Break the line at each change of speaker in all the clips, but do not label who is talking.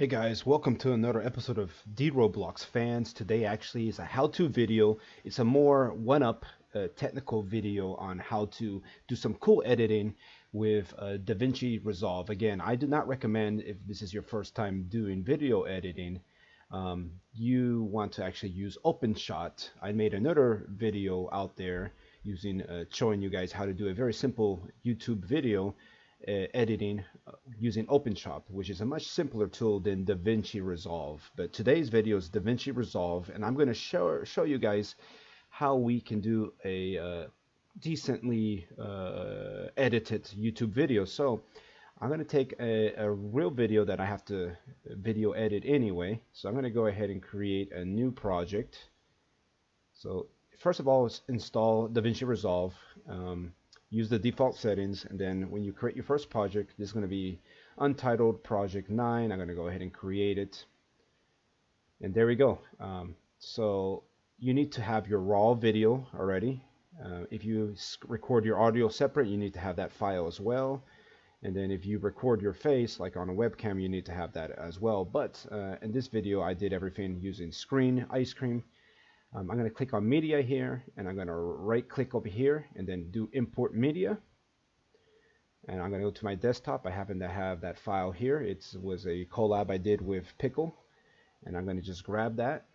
Hey guys, welcome to another episode of Dee-Roblox Fans. Today actually is a how-to video. It's a more one-up technical video on how to do some cool editing with DaVinci Resolve. Again, I do not recommend, if this is your first time doing video editing, you want to actually use OpenShot. I made another video out there using showing you guys how to do a very simple YouTube video editing using OpenShot, which is a much simpler tool than DaVinci Resolve. But today's video is DaVinci Resolve, and I'm going to show you guys how we can do a decently edited YouTube video. So I'm going to take a real video that I have to video edit anyway. So I'm going to go ahead and create a new project. So first of all, install DaVinci Resolve. Use the default settings, and then when you create your first project, this is going to be Untitled Project 9. I'm going to go ahead and create it, and there we go. So you need to have your raw video already. If you record your audio separate, you need to have that file as well. And then if you record your face like on a webcam, you need to have that as well. But in this video, I did everything using Ice Cream. I'm going to click on media here, and I'm going to right click over here and then do import media, and I'm going to go to my desktop. I happen to have that file here. It was a collab I did with Pickle, and I'm going to just grab that.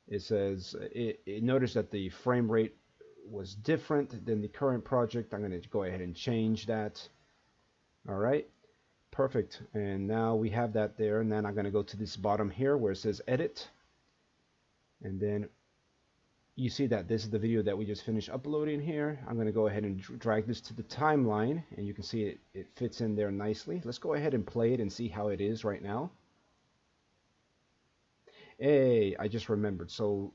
It says it noticed that the frame rate was different than the current project. I'm going to go ahead and change that. Alright, perfect. And now we have that there, and then I'm going to go to this bottom here where it says edit, and then you see that this is the video that we just finished uploading here. I'm going to go ahead and drag this to the timeline, and you can see it fits in there nicely. Let's go ahead and play it and see how it is right now. Hey, I just remembered. So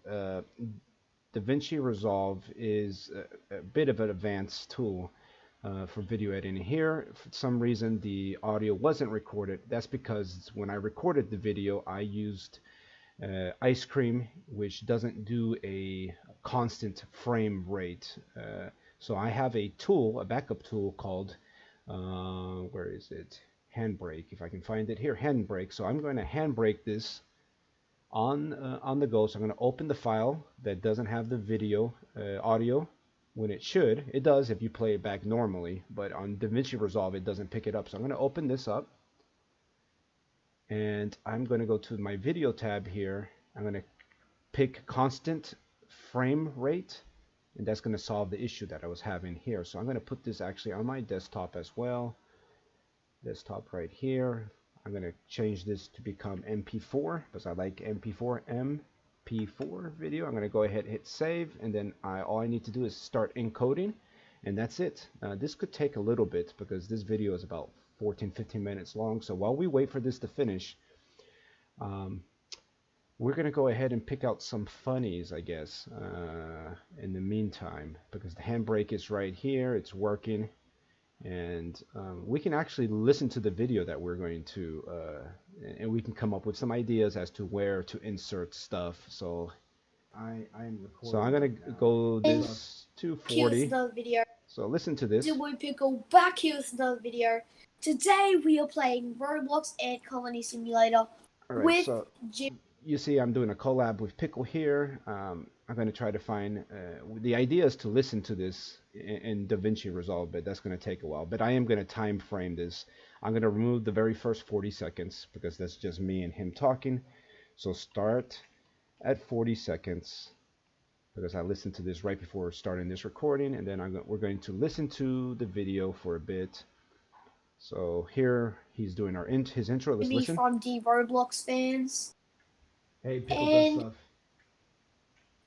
DaVinci Resolve is a bit of an advanced tool for video editing. Here, for some reason, the audio wasn't recorded. That's because when I recorded the video, I used Ice Cream, which doesn't do a constant frame rate. So I have a tool, a backup tool called where is it? Handbrake. If I can find it here, Handbrake. So I'm going to handbrake this on the go. So I'm going to open the file that doesn't have the video audio when it should. It does if you play it back normally, but on DaVinci Resolve it doesn't pick it up. So I'm going to open this up, and I'm going to go to my video tab here. I'm going to pick constant frame rate, and that's going to solve the issue that I was having here. So I'm going to put this actually on my desktop as well. Desktop right here. I'm going to change this to become MP4 because I like MP4 video. I'm going to go ahead, hit save, and then all I need to do is start encoding, and that's it. This could take a little bit because this video is about 14-15 minutes long. So while we wait for this to finish, we're going to go ahead and pick out some funnies, I guess, in the meantime, because the handbrake is right here. It's working, and we can actually listen to the video that we're going to, and we can come up with some ideas as to where to insert stuff. So I'm recording. So I'm going to go this 240. So listen to this.
Boy Pickle back here with another video. Today we are playing Roblox Ant Colony Simulator with
so you see I'm doing a collab with Pickle here. I'm going to try to find, the idea is to listen to this in DaVinci Resolve, but that's going to take a while. But I am going to time frame this. I'm going to remove the very first 40 seconds because that's just me and him talking. So start at 40 seconds because I listened to this right before starting this recording, and then we're going to listen to the video for a bit. So here he's doing his intro. Let's listen.
From Dee-Roblox Fans.
Hey, Pickle does stuff.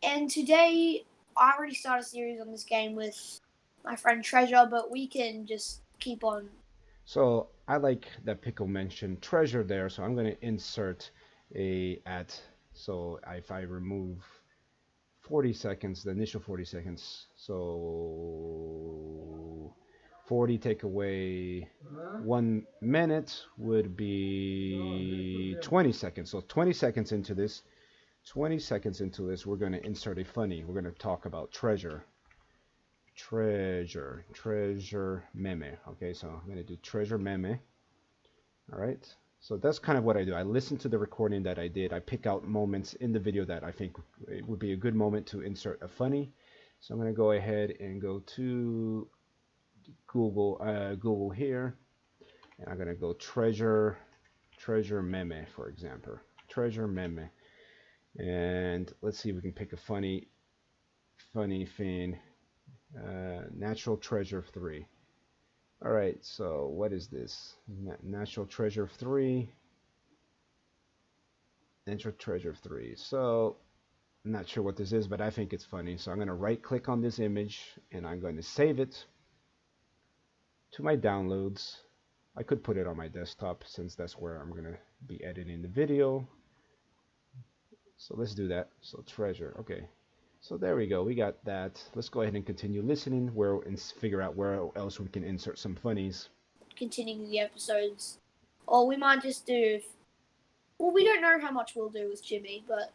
And today I already started a series on this game with my friend Treasure, but we can just keep on.
So I like that Pickle mentioned Treasure there, so I'm going to insert a at. So if I remove 40 seconds, the initial 40 seconds, so 40 take away 1 minute would be 20 seconds. So 20 seconds into this, we're going to insert a funny. We're going to talk about treasure meme. Okay, so I'm going to do treasure meme. All right, So that's kind of what I do. I listen to the recording that I did. I pick out moments in the video that I think it would be a good moment to insert a funny. So I'm going to go ahead and go to Google here, and I'm going to go treasure meme, for example. Treasure meme. And let's see if we can pick a funny thing. Natural treasure 3. All right, so what is this? Natural treasure 3. Natural treasure 3. So I'm not sure what this is, but I think it's funny. So I'm going to right click on this image and I'm going to save it to my downloads. I could put it on my desktop since that's where I'm going to be editing the video. So let's do that. So treasure. Okay. So there we go. We got that. Let's go ahead and continue listening and figure out where else we can insert some funnies.
Continuing the episodes. Or we might just do... Well, we don't know how much we'll do with Jimmy, but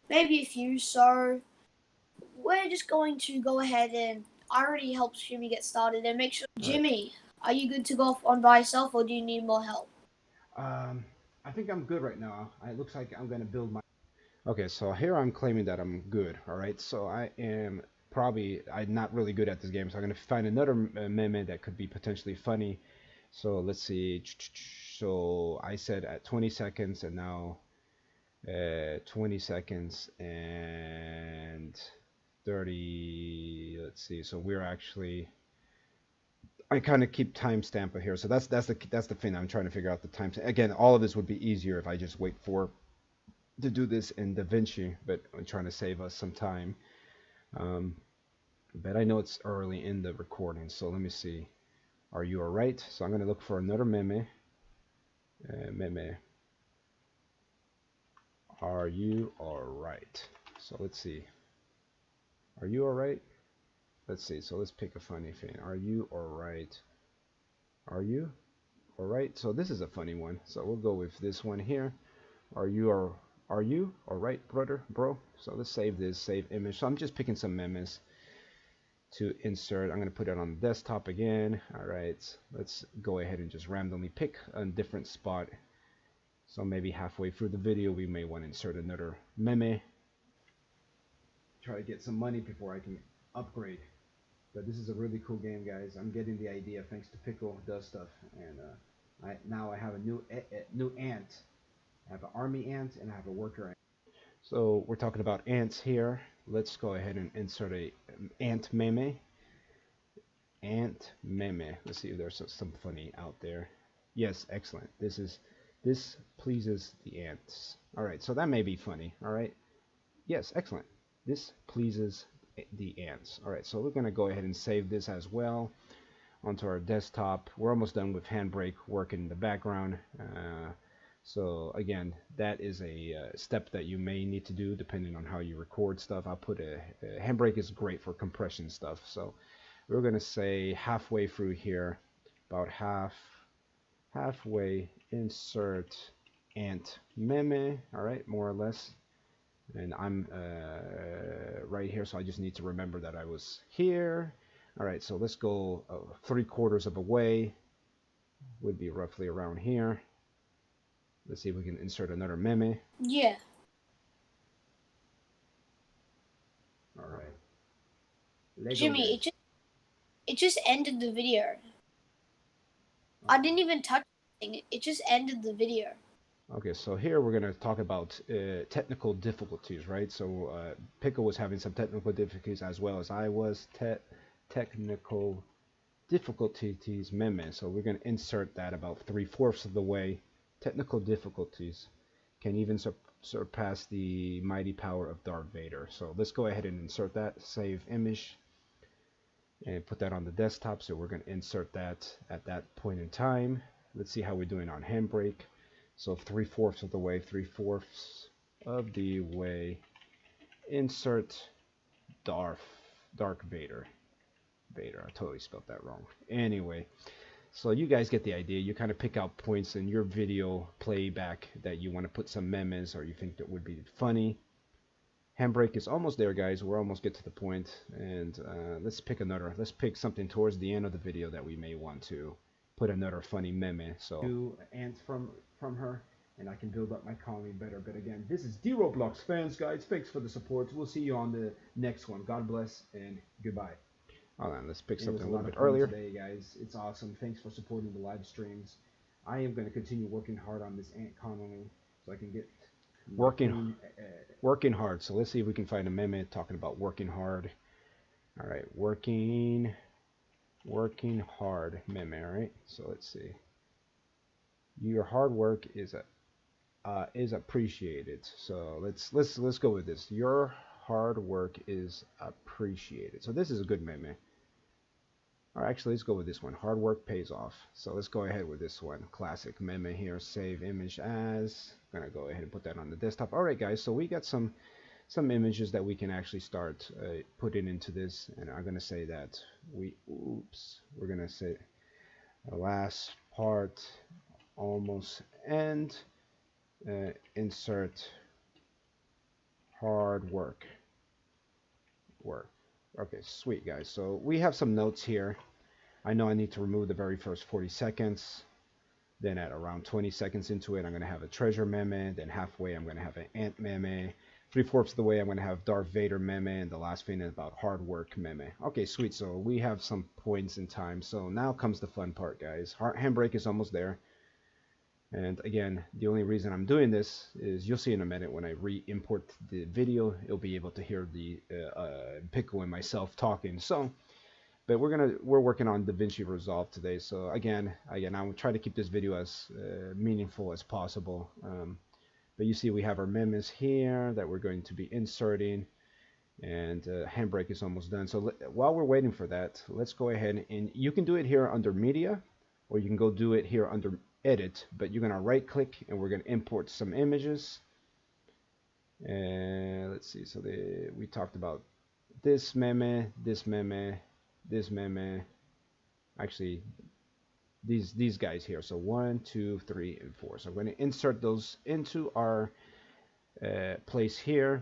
maybe a few. So we're just going to go ahead and... I already helped Jimmy get started and make sure... Jimmy, are you good to go off on by yourself or do you need more help?
I think I'm good right now. It looks like I'm going to build my... Okay, so here I'm claiming that I'm good, all right? So I'm not really good at this game, so I'm going to find another meme that could be potentially funny. So let's see. So I said at 20 seconds, and now 20 seconds and 30. Let's see. So we're actually... I kind of keep timestamp here, so that's the thing. I'm trying to figure out the time. Again, all of this would be easier if I just wait to do this in DaVinci, but I'm trying to save us some time. But I know it's early in the recording, so let me see. Are you alright? So I'm going to look for another meme. Are you alright? So let's see. Are you alright? Let's see. So let's pick a funny thing. Are you alright? Are you alright? So this is a funny one. So we'll go with this one here. Are you alright, bro? So let's save this, save image. So I'm just picking some memes to insert. I'm going to put it on the desktop again. All right, let's go ahead and just randomly pick a different spot. So maybe halfway through the video, we may want to insert another meme. Try to get some money before I can upgrade. But this is a really cool game, guys. I'm getting the idea thanks to Pickle does stuff, and now I have a new ant. I have an army ant and I have a worker ant. So we're talking about ants here. Let's go ahead and insert a ant meme. Ant meme. Let's see if there's some funny out there. Yes, excellent. This pleases the ants. All right, so that may be funny. All right. Yes, excellent. This pleases the ants. All right, so we're going to go ahead and save this as well onto our desktop. We're almost done with Handbrake work in the background. So again, that is a step that you may need to do depending on how you record stuff. I'll put Handbrake is great for compression stuff. So we're going to say halfway through here, about halfway, insert ant meme. All right, more or less. And I'm right here, so I just need to remember that I was here. All right, so let's go 3/4 of a way. Would be roughly around here. Let's see if we can insert another meme.
Yeah.
All right. Lego
Jimmy, it just ended the video. I didn't even touch anything. It just ended the video.
Okay, so here we're going to talk about technical difficulties, right? So Pickle was having some technical difficulties as well as I was. Technical difficulties meme. So we're going to insert that about 3/4 of the way. Technical difficulties can even surpass the mighty power of Darth Vader. So let's go ahead and insert that. Save image and put that on the desktop. So we're going to insert that at that point in time. Let's see how we're doing on Handbrake. So 3/4 of the way, 3/4 of the way. Insert Darth Vader. I totally spelled that wrong. Anyway, so you guys get the idea. You kind of pick out points in your video playback that you want to put some memes or you think that would be funny. Handbrake is almost there, guys. We're almost get to the point. And let's pick something towards the end of the video that we may want to put another funny meme. So do ant from her, and I can build up my colony better. But again, this is D-Roblox fans, guys. Thanks for the support. We'll see you on the next one. God bless and goodbye. Hold on, let's pick something a little bit earlier today, guys. It's awesome. Thanks for supporting the live streams. I am going to continue working hard on this ant colony so I can get working hard. So let's see if we can find a meme talking about working hard. All right, working hard meme. All right, so let's see. Your hard work is appreciated. So let's go with this. Your hard work is appreciated. So this is a good meme. Or actually, let's go with this one. Hard work pays off. So let's go ahead with this one. Classic meme here. Save image as. I'm gonna go ahead and put that on the desktop. All right, guys. So we got some images that we can actually start putting into this, and I'm gonna say that we're gonna say the last part almost end. Insert hard work. Okay, sweet, guys. So we have some notes here. I know I need to remove the very first 40 seconds. Then at around 20 seconds into it, I'm going to have a treasure meme. Then halfway, I'm going to have an ant meme. 3/4 of the way, I'm going to have Darth Vader meme. And the last thing is about hard work meme. Okay, sweet. So we have some points in time. So now comes the fun part, guys. Handbrake is almost there. And again, the only reason I'm doing this is you'll see in a minute when I re-import the video, you'll be able to hear the Pickle and myself talking. So, but we're working on DaVinci Resolve today. So again, I will try to keep this video as meaningful as possible. But you see, we have our memes here that we're going to be inserting, and Handbrake is almost done. So while we're waiting for that, let's go ahead and you can do it here under Media, or you can go do it here under Edit, but you're gonna right click and we're gonna import some images. And let's see, so we talked about this meme, this meme, this meme, actually these guys here. So 1, 2, 3, and 4. So I'm going to insert those into our place here.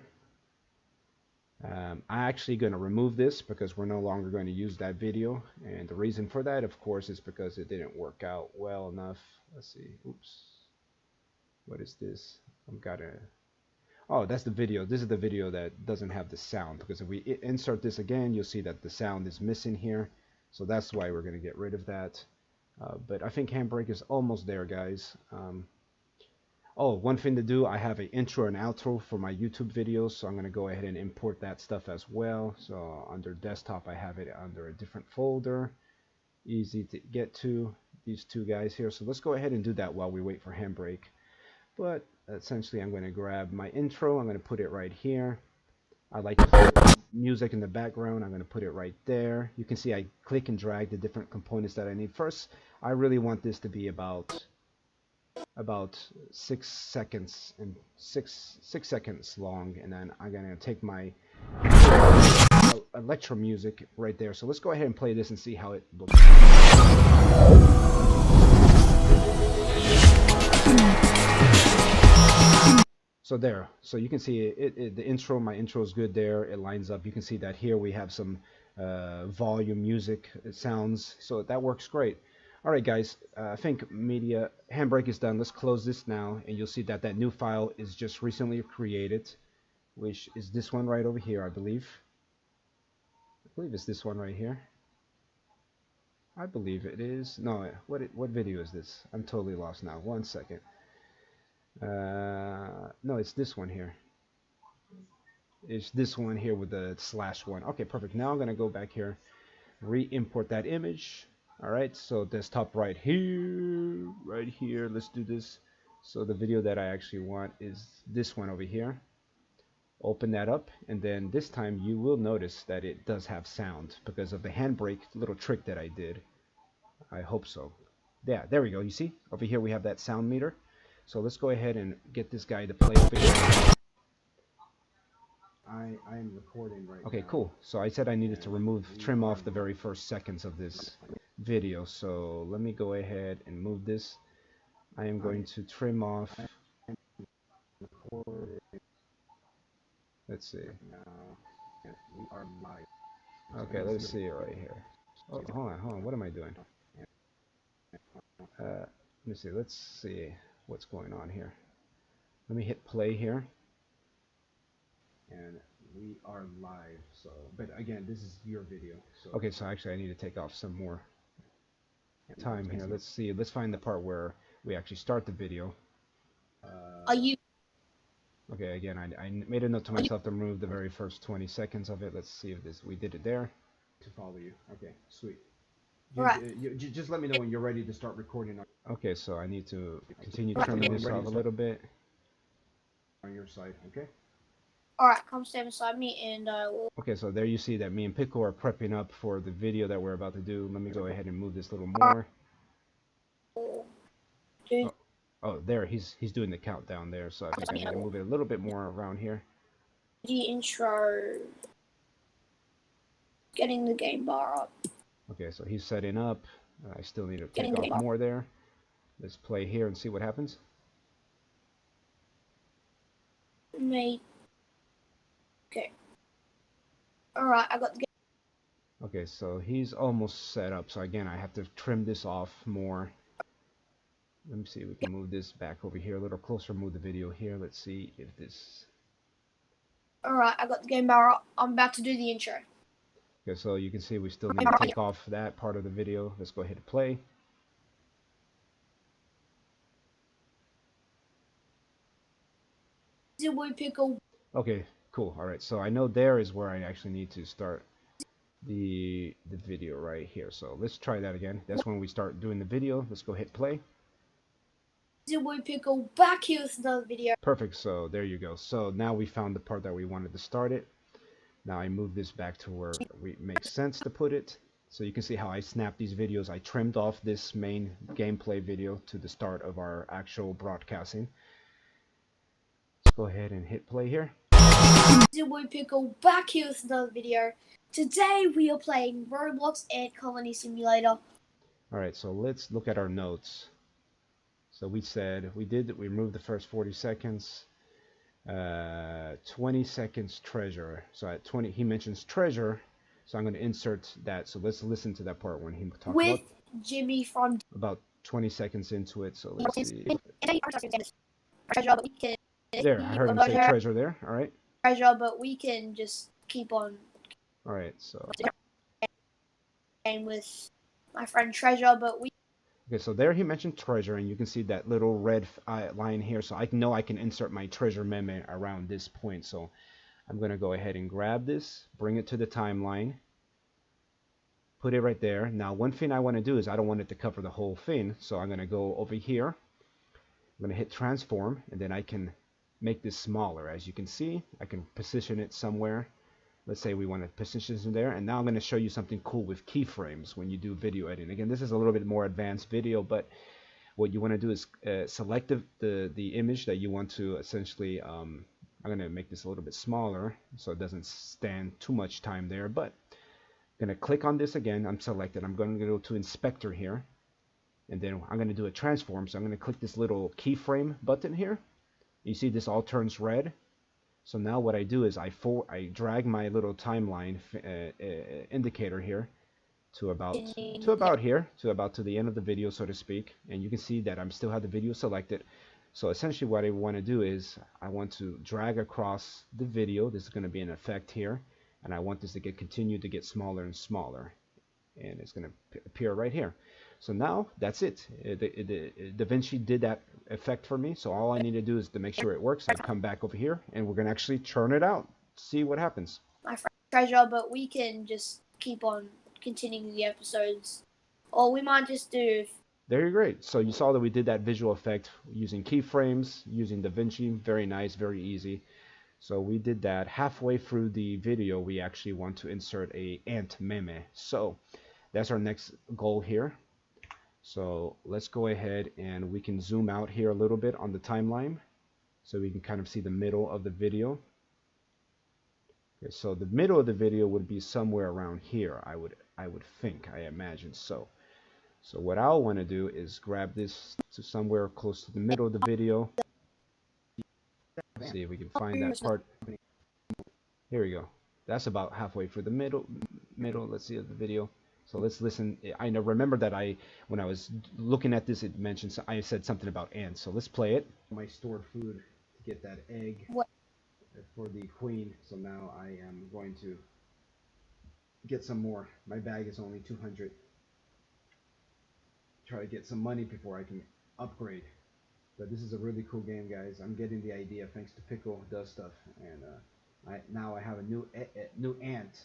I'm actually going to remove this because we're no longer going to use that video, and the reason for that, of course, is because it didn't work out well enough. Let's see. Oops. What is this? Oh, that's the video. This is the video that doesn't have the sound, because if we insert this again, you'll see that the sound is missing here. So that's why we're going to get rid of that. But I think Handbrake is almost there, guys. Oh, one thing to do, I have an intro and outro for my YouTube videos, so I'm going to go ahead and import that stuff as well. So under desktop, I have it under a different folder. Easy to get to, these two guys here. So let's go ahead and do that while we wait for Handbrake. But essentially, I'm going to grab my intro. I'm going to put it right here. I like to put music in the background. I'm going to put it right there. You can see I click and drag the different components that I need. First, I really want this to be about 6 seconds and six seconds long, and then I'm gonna take my electro music right there. So let's go ahead and play this and see how it looks. So there, so you can see the intro, my intro is good there. It lines up. You can see that here we have some volume music sounds, so that works great. All right, guys, I think Media Handbrake is done. Let's close this now, and you'll see that that new file is just recently created, which is this one right over here, I believe. I believe it's this one right here. I believe it is. No, what video is this? I'm totally lost now. 1 second. No, it's this one here. It's this one here with the /1. Okay, perfect. Now I'm gonna go back here, re-import that image. All right, so desktop right here, let's do this. So the video that I actually want is this one over here. Open that up, and then this time you will notice that it does have sound because of the Handbrake little trick that I did. I hope so. Yeah, there we go. You see over here we have that sound meter. So let's go ahead and get this guy to play over here. I am recording right now. Okay, cool. So I said I needed to trim off the very first seconds of this video. So let me go ahead and move this. I am going to trim off. Let's see. Okay, let's see it right here. Oh, hold on. What am I doing? Let me see. Let's see what's going on here. Let me hit play here, and we are live. So, but again, this is your video. So okay, so actually, I need to take off some more time here. Let's see. Let's find the part where we actually start the video.
Are you?
Okay, again, I made a note to myself to remove the very first 20 seconds of it. Let's see if we did it there. To follow you. Okay, sweet.
Right.
Just let me know when you're ready to start recording. Okay, so I need to continue trimming this off a little bit on your side, okay?
Alright, come stand beside me and I will.
Okay, so there you see that me and Pickle are prepping up for the video that we're about to do. Let me go ahead and move this a little more. Oh, there, he's doing the countdown there, so I think I need to move it a little bit more around here.
The intro. Getting the game bar up.
Okay, so he's setting up. I still need to take off more there. Let's play here and see what happens.
Mate. Okay. Alright, I got the game.
Okay, so he's almost set up. So again, I have to trim this off more. Let me see, we can move this back over here a little closer, move the video here. Let's see if this...
Alright, I got the game bar up. I'm about to do the intro.
Okay, so you can see we still need to take off that part of the video. Let's go ahead and play.
Pickle.
Okay, cool. All right, so I know there is where I actually need to start the video right here. So let's try that again. That's when we start doing the video. Let's go hit play.
Pickle back here with another video.
Perfect. So there you go. So now we found the part that we wanted to start it. Now I move this back to where it makes sense to put it. So you can see how I snapped these videos. I trimmed off this main gameplay video to the start of our actual broadcasting. Let's go ahead and hit play here.
Pickle back here with another video. Today we are playing Roblox Ant Colony Simulator.
Alright, so let's look at our notes. So we said we removed the first 40 seconds. 20 seconds treasure. So at 20 he mentions treasure, so I'm going to insert that. So let's listen to that part when he talks
with Jimmy from
about 20 seconds into it. So let's see.
Treasure, but we can.
There, I heard him say treasure there. All right.
Treasure, but we can just keep on.
All right, so.
And with my friend Treasure, but we.
Okay, so there he mentioned treasure, and you can see that little red line here. So I know I can insert my treasure meme around this point. So I'm going to go ahead and grab this, bring it to the timeline, put it right there. Now, one thing I want to do is I don't want it to cover the whole thing. So I'm going to go over here. I'm going to hit transform, and then I can make this smaller. As you can see, I can position it somewhere. Let's say we want to position it there, and now I'm going to show you something cool with keyframes when you do video editing. Again, this is a little bit more advanced video, but what you want to do is select the image that you want to essentially, I'm going to make this a little bit smaller so it doesn't stand too much time there, but I'm going to click on this again. I'm selected. I'm going to go to inspector here, and then I'm going to do a transform. So I'm going to click this little keyframe button here. You see this all turns red. So now what I do is I drag my little timeline indicator here to about here, to the end of the video, so to speak. And you can see that I'm still have the video selected. So essentially what I want to do is I want to drag across the video. This is going to be an effect here. And I want this to continue to get smaller and smaller. And it's going to appear right here. So now that's it. DaVinci did that effect for me. So all I need to do is to make sure it works. I come back over here and we're going to actually churn it out. See what happens.
My friend Treasure, but we can just keep on continuing the episodes. Or we might just do...
There you're great. So you saw that we did that visual effect using keyframes, using DaVinci. Very nice, very easy. So we did that. Halfway through the video, we actually want to insert a ant meme. So that's our next goal here. So let's go ahead and we can zoom out here a little bit on the timeline so we can kind of see the middle of the video. Okay, so the middle of the video would be somewhere around here, I would think, I imagine so. So what I'll want to do is grab this to somewhere close to the middle of the video. Let's see if we can find that part. Here we go. That's about halfway through the middle. Let's see the video. So let's listen. I know, remember that when I was looking at this, it mentioned, I said something about ants. So let's play it. My stored food to get that egg
What?
for the queen. So now I am going to get some more. My bag is only 200. Try to get some money before I can upgrade. But this is a really cool game, guys. I'm getting the idea thanks to Pickle does stuff, and now I have a new ant.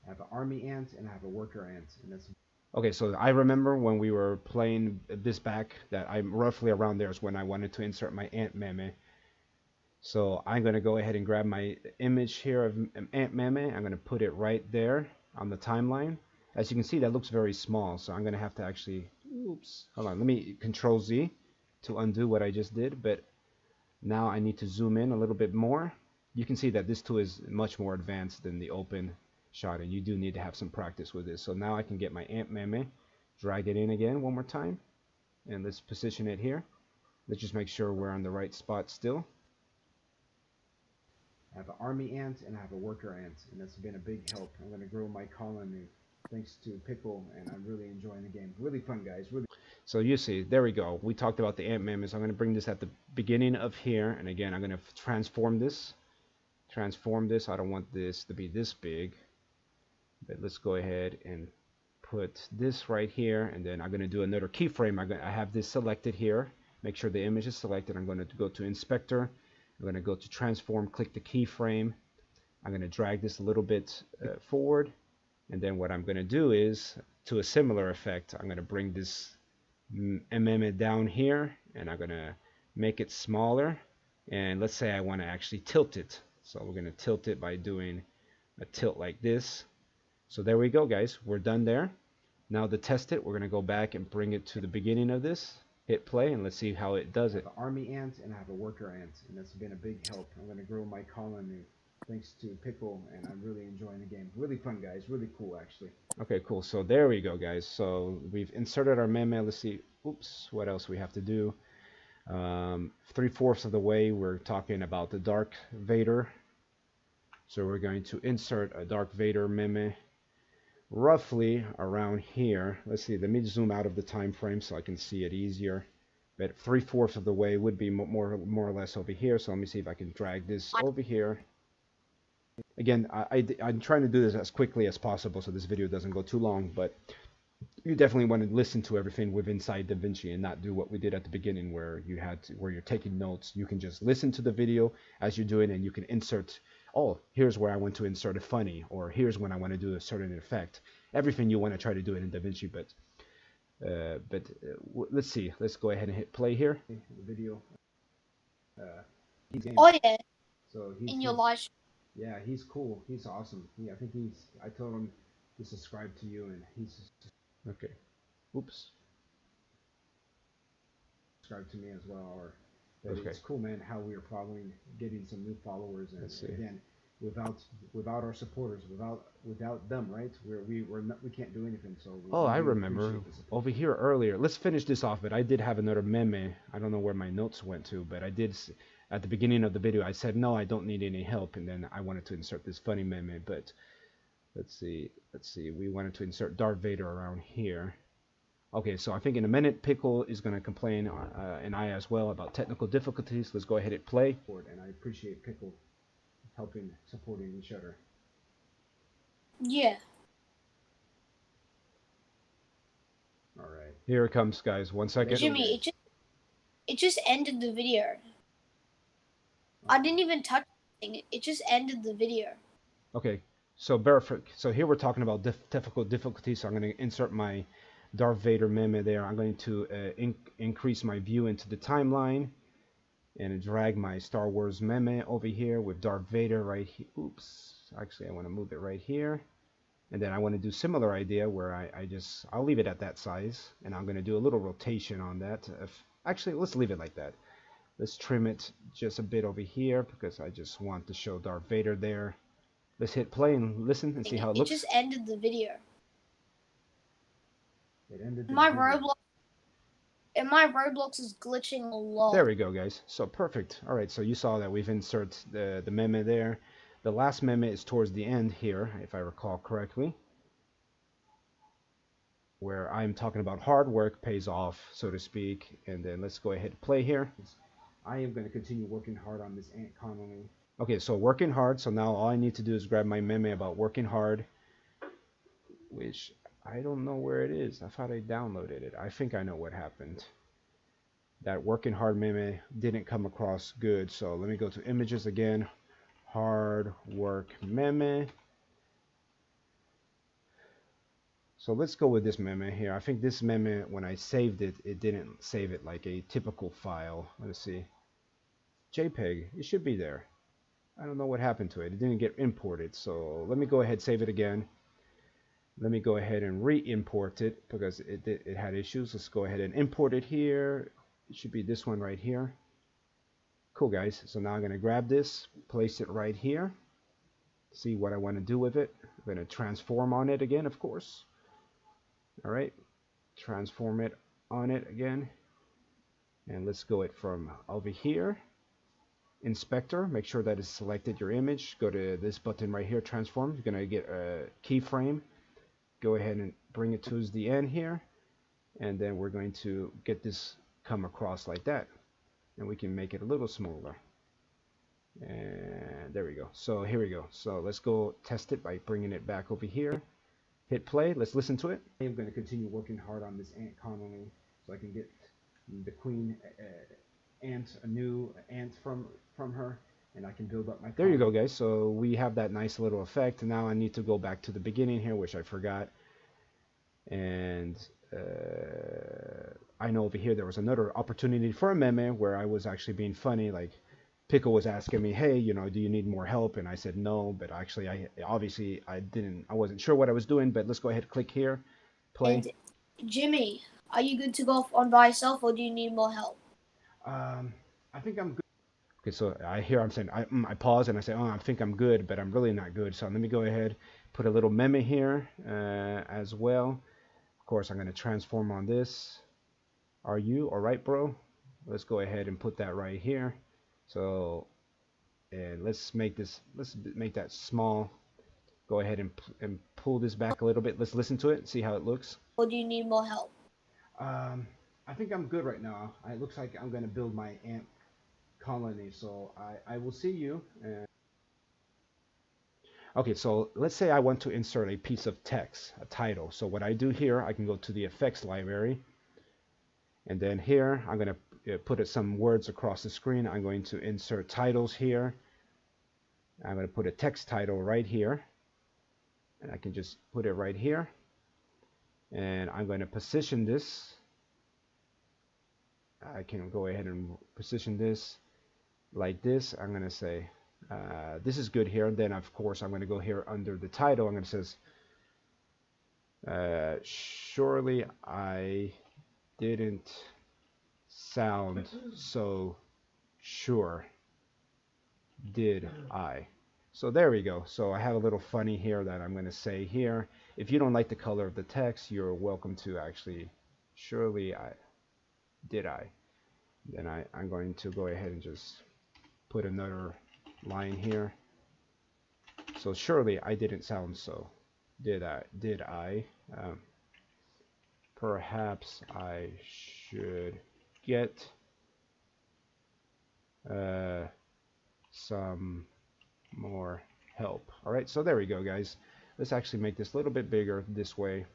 I have an army ant and I have a worker ant, and that's okay. So I remember when we were playing this back that I'm roughly around there is when I wanted to insert my ant meme. So I'm gonna go ahead and grab my image here of ant meme. I'm gonna put it right there on the timeline. As you can see, that looks very small, so I'm gonna have to actually, oops, hold on, let me Control Z to undo what I just did. But now I need to zoom in a little bit more. You can see that this tool is much more advanced than the open shot, and you do need to have some practice with this. So now I can get my ant meme, drag it in again one more time, and let's position it here. Let's just make sure we're on the right spot still. I have an army ant and I have a worker ant, and that's been a big help. I'm going to grow my colony thanks to Pickle, and I'm really enjoying the game. Really fun, guys. Really. So you see, there we go. We talked about the ant memes. I'm going to bring this at the beginning of here, and again, I'm going to transform this. I don't want this to be this big, but let's go ahead and put this right here, and then I'm going to do another keyframe. I have this selected here. Make sure the image is selected. I'm going to go to Inspector. I'm going to go to Transform, click the keyframe. I'm going to drag this a little bit forward, and then what I'm going to do is, to a similar effect, I'm going to bring this meme down here, and I'm going to make it smaller, and let's say I want to actually tilt it. So we're going to tilt it by doing a tilt like this. So there we go, guys. We're done there. Now to test it, we're going to go back and bring it to the beginning of this. Hit play, and let's see how it does it. I have an army ant and I have a worker ant, and that's been a big help. I'm going to grow my colony thanks to Pickle, and I'm really enjoying the game. Really fun, guys. Really cool, actually. Okay, cool. So there we go, guys. So we've inserted our meme. Let's see. Oops. What else we have to do? 3/4 of the way, we're talking about the Dark Vader. So we're going to insert a Dark Vader meme roughly around here. Let's see. Let me zoom out of the time frame so I can see it easier. But 3/4 of the way would be more or less over here. So let me see if I can drag this over here. Again, I'm trying to do this as quickly as possible so this video doesn't go too long, but you definitely want to listen to everything with inside DaVinci and not do what we did at the beginning where you're taking notes. You can just listen to the video as you're doing, and you can insert, oh, here's where I want to insert a funny, or here's when I want to do a certain effect. Everything you want to try to do it in DaVinci, but let's see. Let's go ahead and hit play here. The video.
Oh yeah.
So
in your live.
Yeah, he's cool. He's awesome. I think I told him to subscribe to you, and he's okay. Oops. Subscribe to me as well, but okay. It's cool, man, how we are following, getting some new followers, and again, without our supporters, without them, right? We can't do anything. So I remember over here earlier. Let's finish this off. But I did have another meme. I don't know where my notes went to, but I did. At the beginning of the video, I said, no, I don't need any help. And then I wanted to insert this funny meme, but let's see. We wanted to insert Darth Vader around here. Okay, so I think in a minute, Pickle is going to complain, and I as well, about technical difficulties. Let's go ahead and play. And I appreciate Pickle supporting each other.
Yeah.
All right. Here it comes, guys. 1 second.
Jimmy, it just ended the video. I didn't even touch anything. It just ended the video. Okay, so here we're talking about technical difficulties. So I'm going to insert my Darth Vader meme there. I'm going to increase my view into the timeline and drag my Star Wars meme over here with Darth Vader right here. Oops, actually I want to move it right here. And then I want to do similar idea where I'll leave it at that size, and I'm going to do a little rotation on that. Actually, let's leave it like that. Let's trim it just a bit over here because I just want to show Darth Vader there. Let's hit play and listen and see how it looks. It just ended the video.
It ended the
video. My Roblox is glitching a lot.
There we go, guys. So perfect. All right, so you saw that we've inserted the meme there. The last meme is towards the end here, if I recall correctly. where I'm talking about hard work pays off, so to speak. And then let's go ahead and play here. I am going to continue working hard on this Ant Connolly. Okay, so working hard. So now all I need to do is grab my meme about working hard, which I don't know where it is. I thought I downloaded it. I think I know what happened. That working hard meme didn't come across good. So let me go to images again. Hard work meme. So let's go with this meme here. I think this meme, when I saved it, it didn't save it like a typical file. Let's see. JPEG, it should be there. I don't know what happened to it. It didn't get imported. So let me go ahead, save it again. Let me go ahead and re-import it because it had issues. Let's go ahead and import it here. It should be this one right here. Cool, guys. So now I'm going to grab this, place it right here. See what I want to do with it. I'm going to transform on it again, of course. All right. Transform it on it again. And let's go it from over here. Inspector, make sure that it's selected your image. Go to this button right here, transform. You're going to get a keyframe. Go ahead and bring it to the end here. And then we're going to get this come across like that. And we can make it a little smaller. And there we go. So here we go. So let's go test it by bringing it back over here. Hit play. Let's listen to it. I'm going to continue working hard on this Ant Connolly so I can get the queen ant, a new ant from her, and I can build up my colony. There you go, guys. So we have that nice little effect. Now I need to go back to the beginning here, which I forgot. And I know over here there was another opportunity for a meme where I was actually being funny. Like Pickle was asking me, hey, you know, do you need more help? And I said no, but actually I wasn't sure what I was doing. But let's go ahead and click here, play.
And Jimmy, are you good to go off on by yourself, or do you need more help?
I think I'm good. Okay, so I'm saying I pause and I say, oh, I think I'm good, but I'm really not good. So let me go ahead, put a little meme here as well. Of course, I'm going to transform on this. Are you all right, bro? Let's go ahead and put that right here. So, and let's make that small. Go ahead and pull this back a little bit. Let's listen to it and see how it looks.
Or do you need more help?
I think I'm good right now. It looks like I'm going to build my ant colony. So I will see you. Okay, so let's say I want to insert a piece of text, a title. So what I do here, I can go to the effects library. And then here, I'm going to put some words across the screen. I'm going to insert titles here. I'm going to put a text title right here. And I can just put it right here. And I'm going to position this. I can go ahead and position this like this. I'm going to say, this is good here. And then, of course, I'm going to go here under the title. I'm going to say, surely I didn't sound so sure, did I? So there we go. So I have a little funny here that I'm going to say here. If you don't like the color of the text, you're welcome to actually, surely I did I. Then I'm going to go ahead and just put another line here. So surely I didn't sound so, did I? Perhaps I should get some more help. All right, so there we go, guys. Let's actually make this a little bit bigger this way.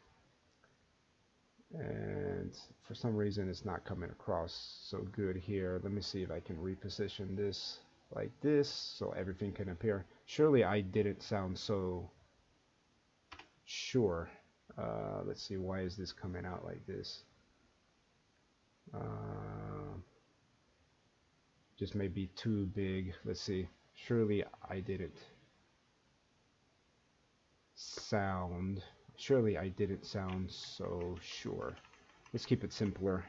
And for some reason it's not coming across so good here. Let me see if I can reposition this like this so everything can appear. Surely I didn't sound so sure. Let's see, why is this coming out like this? Just maybe too big. Let's see. Surely I didn't sound so sure. Let's keep it simpler.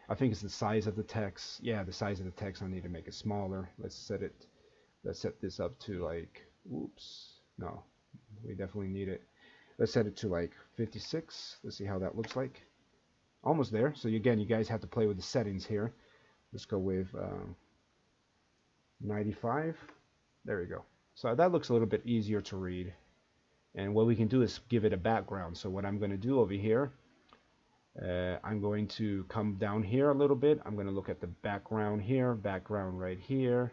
I think it's the size of the text. Yeah, the size of the text. I need to make it smaller. Let's set this up to like, oops, no, we definitely need it. Let's set it to like 56. Let's see how that looks like. Almost there. So again, you guys have to play with the settings here. Let's go with 95. There we go. So that looks a little bit easier to read. And what we can do is give it a background. So what I'm going to do over here I'm going to come down here a little bit. I'm going to look at the background here, background right here.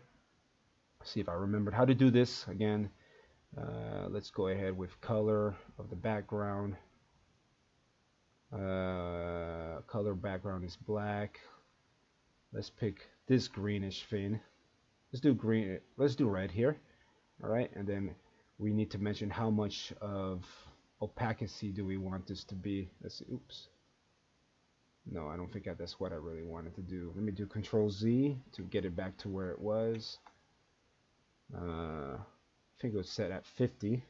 See if I remembered how to do this again. Let's go ahead with color of the background. Color background is black. Let's pick this greenish thing. Let's do green. Let's do red here. All right, and then we need to mention how much of opacity do we want this to be. Let's see. Oops. No, I don't think that's what I really wanted to do. Let me do Control Z to get it back to where it was. I think it was set at 50.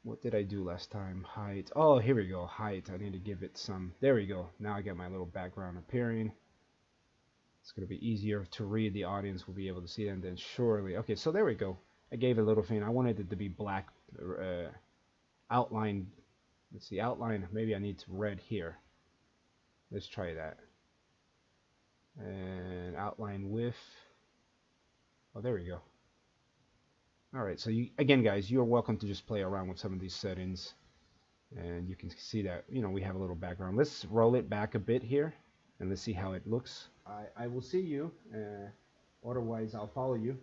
What did I do last time? Height. Oh, here we go. Height. I need to give it some. There we go. Now I get my little background appearing. It's going to be easier to read. The audience will be able to see it, and then surely. Okay, so there we go. I gave it a little thing. I wanted it to be black outline. Let's see, outline. Maybe I need red here. Let's try that. And outline width. Oh, there we go. Alright, so again guys, you're welcome to just play around with some of these settings, and you can see that, you know, we have a little background. Let's roll it back a bit here and let's see how it looks. I will see you, otherwise I'll follow you,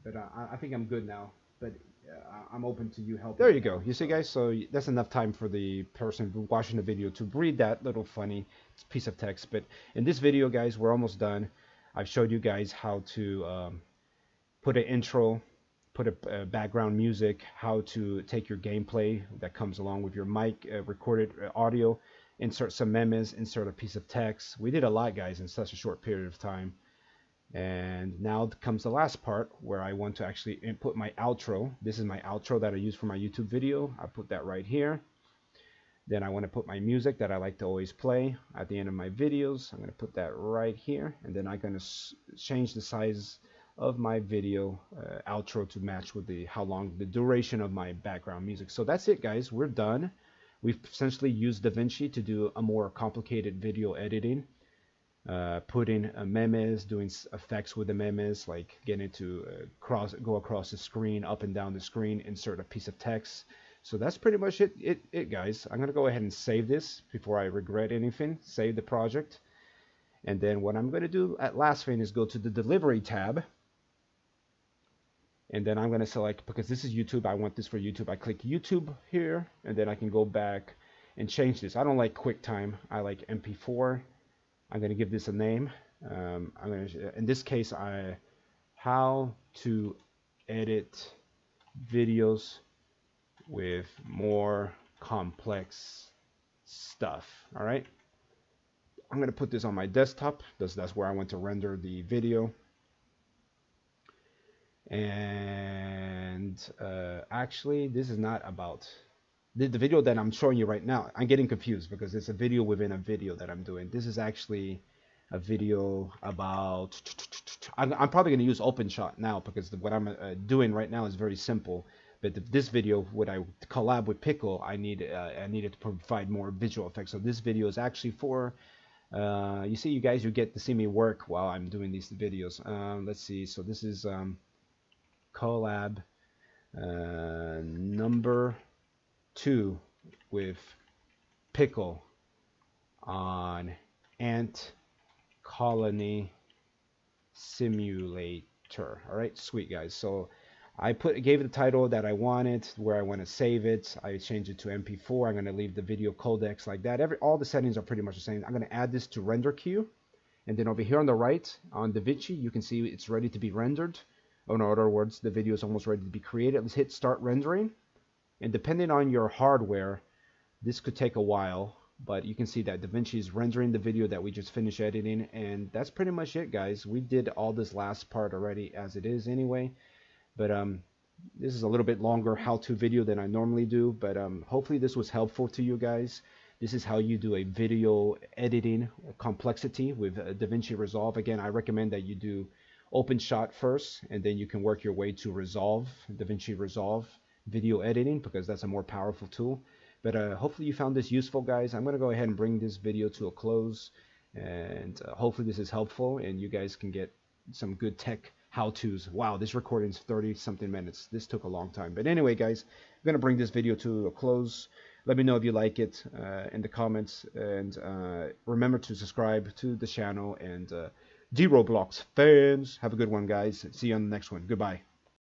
but I think I'm good now, but I'm open to you helping. There you go. You see guys, so that's enough time for the person watching the video to read that little funny piece of text. But in this video guys, we're almost done. I've showed you guys how to put an intro, put a background music, how to take your gameplay that comes along with your mic, recorded audio, insert some memes, insert a piece of text. We did a lot guys in such a short period of time. And now comes the last part where I want to actually input my outro. This is my outro that I use for my YouTube video. I put that right here. Then I want to put my music that I like to always play at the end of my videos. I'm going to put that right here, and then I'm going to change the size of my video outro to match with the duration of my background music. So that's it guys, we're done. We've essentially used DaVinci to do a more complicated video editing, putting memes, doing effects with the memes, like getting to go across the screen, up and down the screen, insert a piece of text. So that's pretty much it guys. I'm gonna go ahead and save this before I regret anything. Save the project, and then what I'm gonna do at last thing is go to the delivery tab. And then I'm going to select, because this is YouTube, I want this for YouTube. I click YouTube here, and then I can go back and change this. I don't like QuickTime. I like MP4. I'm going to give this a name. I'm going to, in this case, how to edit videos with more complex stuff. All right. I'm going to put this on my desktop. That's where I want to render the video. And actually this is not about the video that I'm showing you right now. I'm getting confused because it's a video within a video that I'm doing. This is actually a video about, I'm probably going to use OpenShot now because what I'm doing right now is very simple. But this video, when I collab with Pickle, I needed to provide more visual effects. So this video is actually for you see, you guys, you get to see me work while I'm doing these videos. Let's see, so this is collab number 2 with Pickle on Ant Colony Simulator. All right, sweet guys. So I gave it the title that I wanted, where I want to save it. I changed it to MP4. I'm going to leave the video codecs like that. All the settings are pretty much the same. I'm going to add this to render queue, and then over here on the right on DaVinci, you can see it's ready to be rendered. Oh, in other words, the video is almost ready to be created. Let's hit start rendering, and depending on your hardware, this could take a while, but you can see that DaVinci is rendering the video that we just finished editing, and that's pretty much it guys. We did all this last part already as it is anyway, but this is a little bit longer how-to video than I normally do, but hopefully this was helpful to you guys. This is how you do a video editing complexity with DaVinci Resolve. Again, I recommend that you do OpenShot first, and then you can work your way to Resolve, DaVinci Resolve video editing, because that's a more powerful tool. But hopefully you found this useful guys. I'm going to go ahead and bring this video to a close, and hopefully this is helpful and you guys can get some good tech how-tos. Wow, this recording is 30 something minutes. This took a long time, but anyway guys, I'm going to bring this video to a close. Let me know if you like it in the comments, and remember to subscribe to the channel. And D-Roblox fans, have a good one, guys. See you on the next one. Goodbye.